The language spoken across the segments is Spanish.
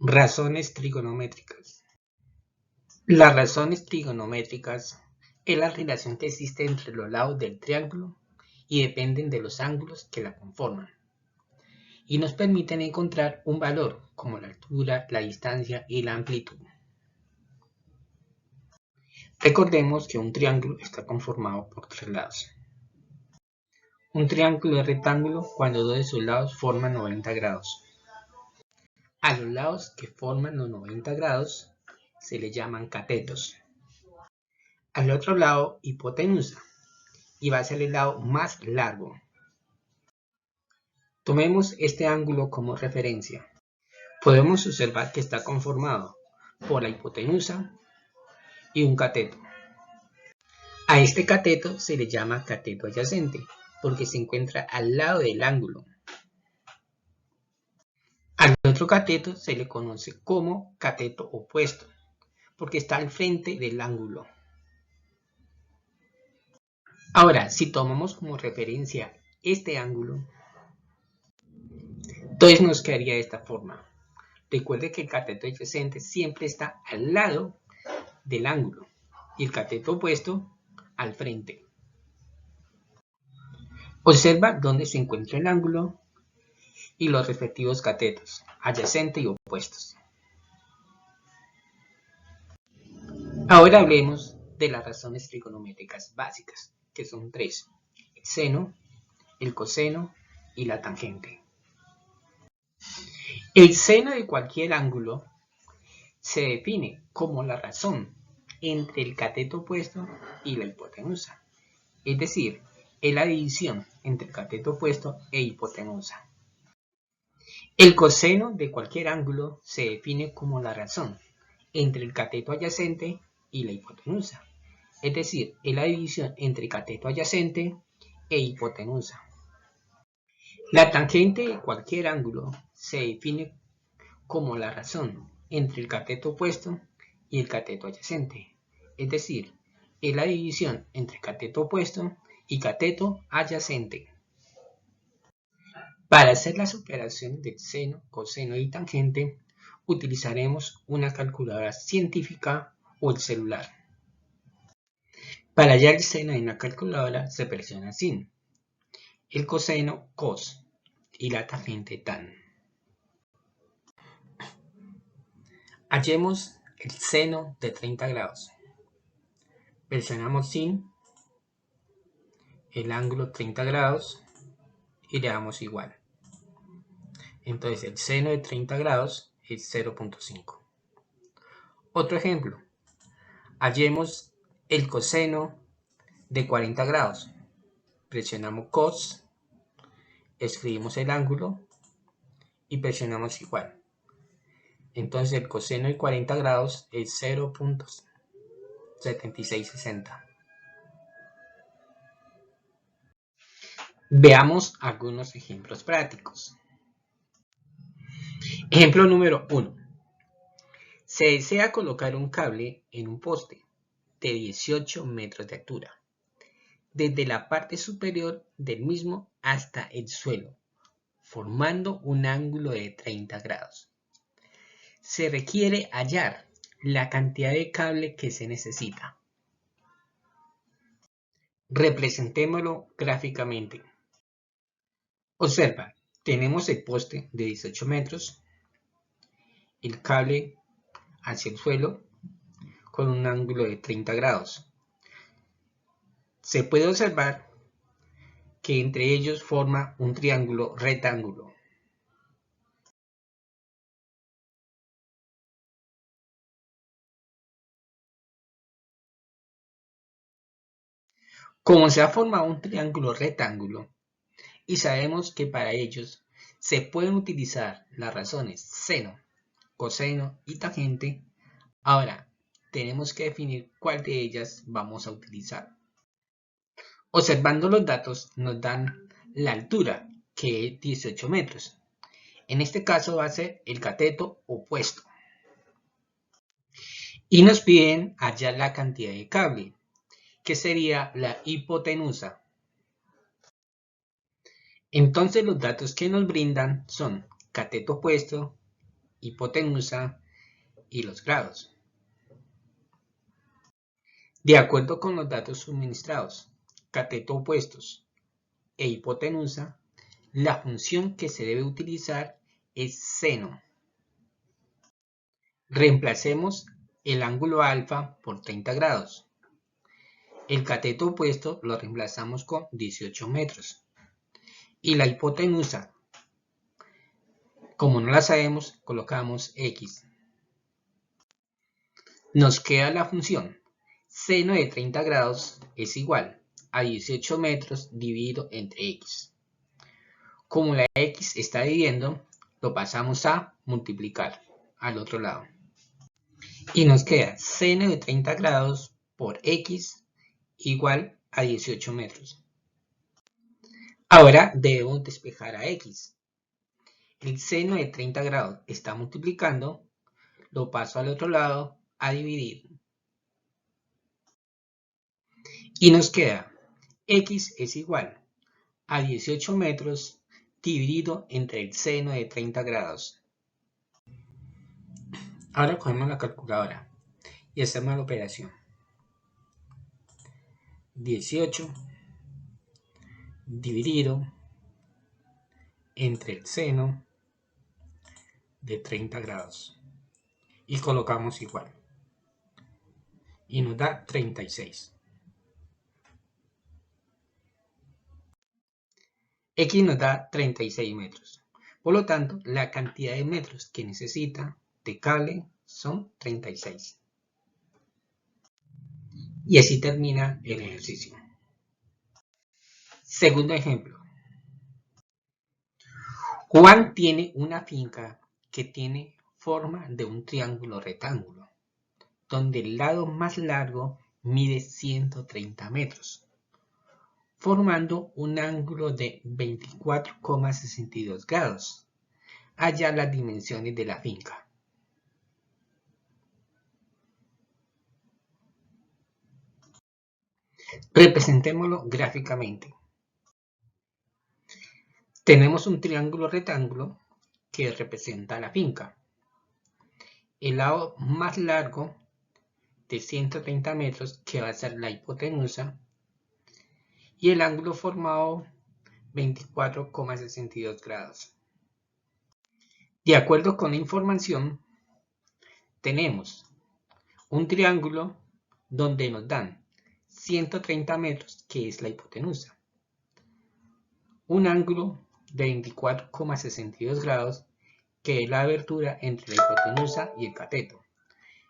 Razones trigonométricas. Las razones trigonométricas es la relación que existe entre los lados del triángulo y dependen de los ángulos que la conforman. Y nos permiten encontrar un valor como la altura, la distancia y la amplitud. Recordemos que un triángulo está conformado por tres lados. Un triángulo es rectángulo cuando dos de sus lados forman 90 grados. A los lados que forman los 90 grados se le llaman catetos. Al otro lado, hipotenusa, y va a ser el lado más largo. Tomemos este ángulo como referencia. Podemos observar que está conformado por la hipotenusa y un cateto. A este cateto se le llama cateto adyacente, porque se encuentra al lado del ángulo. Al otro cateto se le conoce como cateto opuesto, porque está al frente del ángulo. Ahora, si tomamos como referencia este ángulo, entonces nos quedaría de esta forma. Recuerde que el cateto adyacente siempre está al lado del ángulo y el cateto opuesto al frente. Observa dónde se encuentra el ángulo y los respectivos catetos, adyacente y opuestos. Ahora hablemos de las razones trigonométricas básicas, que son tres: el seno, el coseno y la tangente. El seno de cualquier ángulo se define como la razón entre el cateto opuesto y la hipotenusa, es decir, es la división entre el cateto opuesto e hipotenusa. El coseno de cualquier ángulo se define como la razón entre el cateto adyacente y la hipotenusa, es decir, es la división entre cateto adyacente e hipotenusa. La tangente de cualquier ángulo se define como la razón entre el cateto opuesto y el cateto adyacente, es decir, es la división entre cateto opuesto y cateto adyacente. Para hacer las operaciones del seno, coseno y tangente, utilizaremos una calculadora científica o el celular. Para hallar el seno en la calculadora se presiona sin, el coseno cos y la tangente tan. Hallemos el seno de 30 grados. Presionamos sin, el ángulo 30 grados y le damos igual. Entonces el seno de 30 grados es 0.5. Otro ejemplo. Hallemos el coseno de 40 grados. Presionamos cos, escribimos el ángulo y presionamos igual. Entonces el coseno de 40 grados es 0.7660. Veamos algunos ejemplos prácticos. Ejemplo número 1. Se desea colocar un cable en un poste de 18 metros de altura, desde la parte superior del mismo hasta el suelo, formando un ángulo de 30 grados. Se requiere hallar la cantidad de cable que se necesita. Representémoslo gráficamente. Observa, tenemos el poste de 18 metros, el cable hacia el suelo con un ángulo de 30 grados. Se puede observar que entre ellos forma un triángulo rectángulo. Como se ha formado un triángulo rectángulo y sabemos que para ellos se pueden utilizar las razones seno, coseno y tangente, ahora tenemos que definir cuál de ellas vamos a utilizar. Observando los datos nos dan la altura, que es 18 metros. En este caso va a ser el cateto opuesto. Y nos piden hallar la cantidad de cable, que sería la hipotenusa. Entonces los datos que nos brindan son cateto opuesto hipotenusa y los grados. De acuerdo con los datos suministrados, cateto opuestos e hipotenusa, la función que se debe utilizar es seno. Reemplacemos el ángulo alfa por 30 grados. El cateto opuesto lo reemplazamos con 18 metros. Y la hipotenusa, como no la sabemos, colocamos x. Nos queda la función seno de 30 grados es igual a 18 metros dividido entre x. Como la x está dividiendo, lo pasamos a multiplicar al otro lado. Y nos queda seno de 30 grados por x igual a 18 metros. Ahora debemos despejar a x. El seno de 30 grados está multiplicando, lo paso al otro lado a dividir. Y nos queda x es igual a 18 metros dividido entre el seno de 30 grados. Ahora cogemos la calculadora y hacemos la operación. 18 dividido entre el seno de 30 grados. Y colocamos igual. Y nos da 36. X nos da 36 metros. Por lo tanto, la cantidad de metros que necesita de cable son 36. Y así termina el ejercicio. Segundo ejemplo. Juan tiene una finca que tiene forma de un triángulo rectángulo, donde el lado más largo mide 130 metros. Formando un ángulo de 24,62 grados. Halla las dimensiones de la finca. Representémoslo gráficamente. Tenemos un triángulo rectángulo que representa la finca. El lado más largo de 130 metros que va a ser la hipotenusa. Y el ángulo formado 24,62 grados. De acuerdo con la información, tenemos un triángulo donde nos dan 130 metros, que es la hipotenusa, un ángulo de 24,62 grados, que es la abertura entre la hipotenusa y el cateto,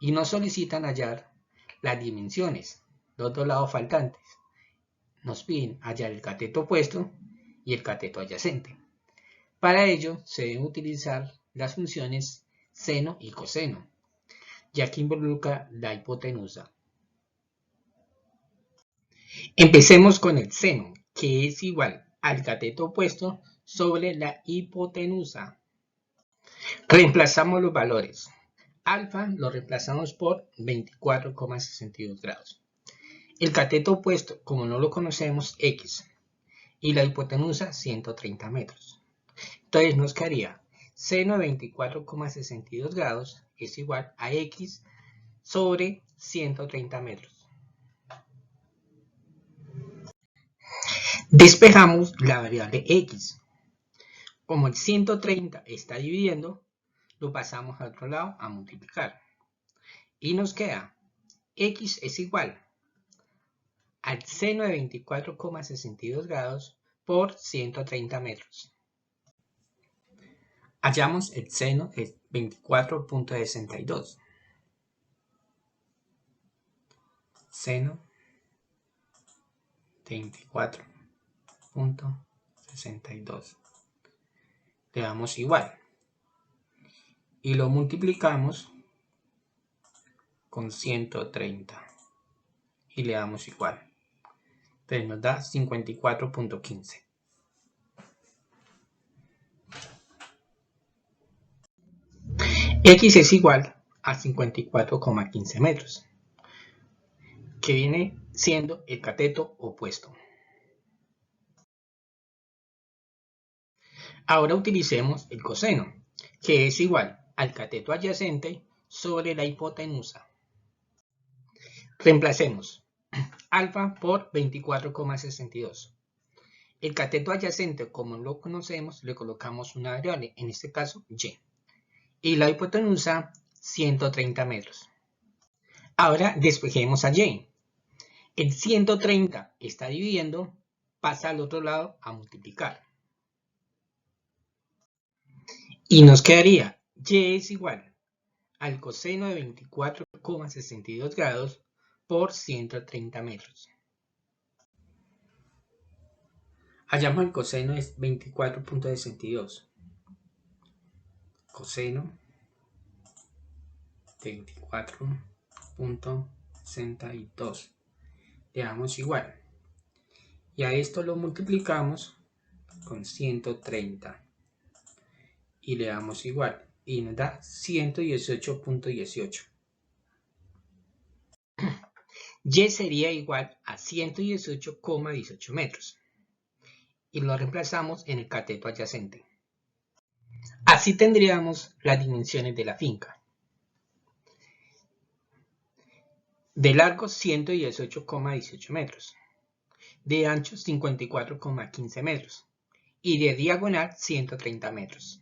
y nos solicitan hallar las dimensiones, los dos lados faltantes. Nos piden hallar el cateto opuesto y el cateto adyacente. Para ello se deben utilizar las funciones seno y coseno, ya que involucra la hipotenusa. Empecemos con el seno, que es igual al cateto opuesto sobre la hipotenusa. Reemplazamos los valores. Alfa lo reemplazamos por 24,62 grados. El cateto opuesto, como no lo conocemos, x. Y la hipotenusa, 130 metros. Entonces nos quedaría seno de 24,62 grados es igual a x sobre 130 metros. Despejamos la variable x. Como el 130 está dividiendo, lo pasamos al otro lado a multiplicar. Y nos queda x es igual al seno de 24,62 grados por 130 metros. Hallamos el seno de 24,62. Seno de 24,62. Le damos igual. Y lo multiplicamos con 130. Y le damos igual. Entonces nos da 54,15. X es igual a 54,15 metros, que viene siendo el cateto opuesto. Ahora utilicemos el coseno, que es igual al cateto adyacente sobre la hipotenusa. Reemplacemos alfa por 24,62. El cateto adyacente, como lo conocemos, le colocamos una variable, en este caso y. Y la hipotenusa, 130 metros. Ahora despejemos a y. El 130 está dividiendo, pasa al otro lado a multiplicar. Y nos quedaría y es igual al coseno de 24,62 grados por 130 metros. Hallamos el coseno es 24,62. Coseno de 24,62. Le damos igual. Y a esto lo multiplicamos con 130. Y le damos igual. Y nos da 118,18. Y sería igual a 118,18 metros. Y lo reemplazamos en el cateto adyacente. Así tendríamos las dimensiones de la finca. De largo 118,18 metros. De ancho 54,15 metros. Y de diagonal 130 metros.